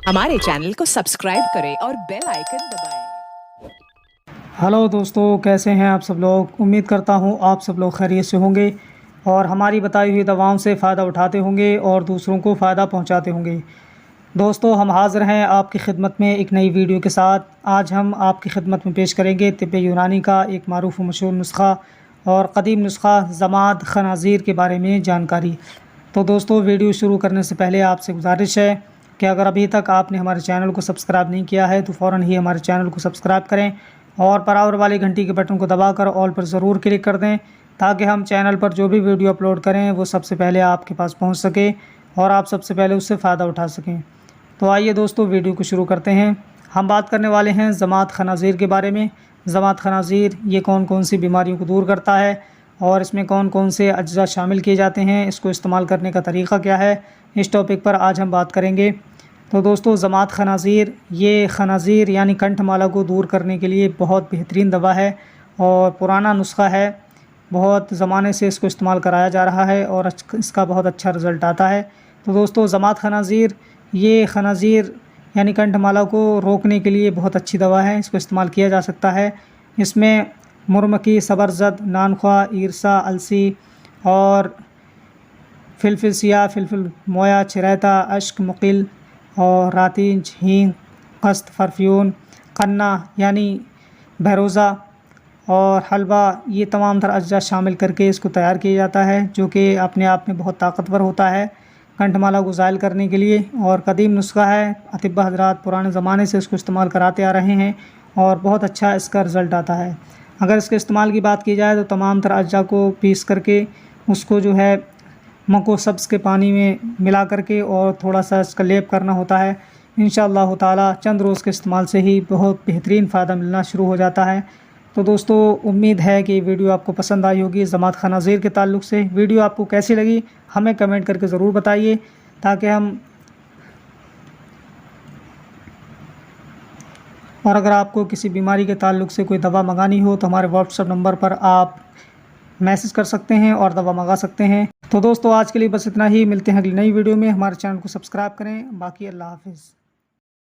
हमारे चैनल को सब्सक्राइब करें और बेल आइकन दबाएं। हेलो दोस्तों, कैसे हैं आप सब लोग। उम्मीद करता हूं आप सब लोग खैरियत से होंगे और हमारी बताई हुई दवाओं से फ़ायदा उठाते होंगे और दूसरों को फ़ायदा पहुंचाते होंगे। दोस्तों, हम हाज़िर हैं आपकी खिदमत में एक नई वीडियो के साथ। आज हम आपकी खिदमत में पेश करेंगे तिब्ब यूनानी का एक मारूफ़ मशहूर नुस्ख़ा और क़दीम नुस्ख़ा ज़माद ख़नाज़ीर के बारे में जानकारी। तो दोस्तों, वीडियो शुरू करने से पहले आपसे गुजारिश है कि अगर अभी तक आपने हमारे चैनल को सब्सक्राइब नहीं किया है तो फ़ौरन ही हमारे चैनल को सब्सक्राइब करें और बराबर वाली घंटी के बटन को दबाकर ऑल पर ज़रूर क्लिक कर दें, ताकि हम चैनल पर जो भी वीडियो अपलोड करें वो सबसे पहले आपके पास पहुंच सके और आप सबसे पहले उससे फ़ायदा उठा सकें। तो आइए दोस्तों, वीडियो को शुरू करते हैं। हम बात करने वाले हैं ज़माद ख़नाज़ीर के बारे में। ज़माद ख़नाज़ीर ये कौन कौन सी बीमारियों को दूर करता है और इसमें कौन कौन से अज्जा शामिल किए जाते हैं, इसको इस्तेमाल करने का तरीक़ा क्या है, इस टॉपिक पर आज हम बात करेंगे। तो दोस्तों, ज़माद ख़नाज़ीर ये ख़नाज़ीर यानी कंठमाला को दूर करने के लिए बहुत बेहतरीन दवा है और पुराना नुस्ख़ा है। बहुत ज़माने से इसको इस्तेमाल कराया जा रहा है और इसका बहुत अच्छा रिज़ल्ट आता है। तो दोस्तों, ज़माद ख़नाज़ीर ये ख़नाज़ीर यानी कंठमाला को रोकने के लिए बहुत अच्छी दवा है। इसको इस्तेमाल किया जा सकता है। इसमें मुरमकी, सबरज़द, नानख्वा, ईरसा, अलसी और फ़िलफ़िल सिया, फ़िलफ़िल मोया, चिरैता, अश्क, मुक़िल और रातीज, हींग, कस्त, फ़रफ्यून, कन्ना यानी बहरोज़ा और हलवा, ये तमाम तर अज्जा शामिल करके इसको तैयार किया जाता है, जो कि अपने आप में बहुत ताकतवर होता है कंठमाला को ज़ाइल करने के लिए। और कदीम नुस्ख़ा है, अतिब्बा हज़रात पुराने ज़माने से इसको इस्तेमाल कराते आ रहे हैं और बहुत अच्छा इसका रिज़ल्ट आता है। अगर इसके इस्तेमाल की बात की जाए तो तमाम तर अज्जा को पीस करके उसको जो है मको सब्ज़ के पानी में मिला करके और थोड़ा सा इसका लेप करना होता है। इंशाअल्लाह ताला चंद रोज़ के इस्तेमाल से ही बहुत बेहतरीन फ़ायदा मिलना शुरू हो जाता है। तो दोस्तों, उम्मीद है कि वीडियो आपको पसंद आई होगी ज़माद ख़नाज़ीर के ताल्लुक़ से। वीडियो आपको कैसी लगी हमें कमेंट करके ज़रूर बताइए, ताकि हम और अगर आपको किसी बीमारी के ताल्लुक़ से कोई दवा मंगानी हो तो हमारे व्हाट्सएप नंबर पर आप मैसेज कर सकते हैं और दवा मंगा सकते हैं। तो दोस्तों, आज के लिए बस इतना ही। मिलते हैं अगली नई वीडियो में। हमारे चैनल को सब्सक्राइब करें। बाकी अल्लाह हाफ़िज़।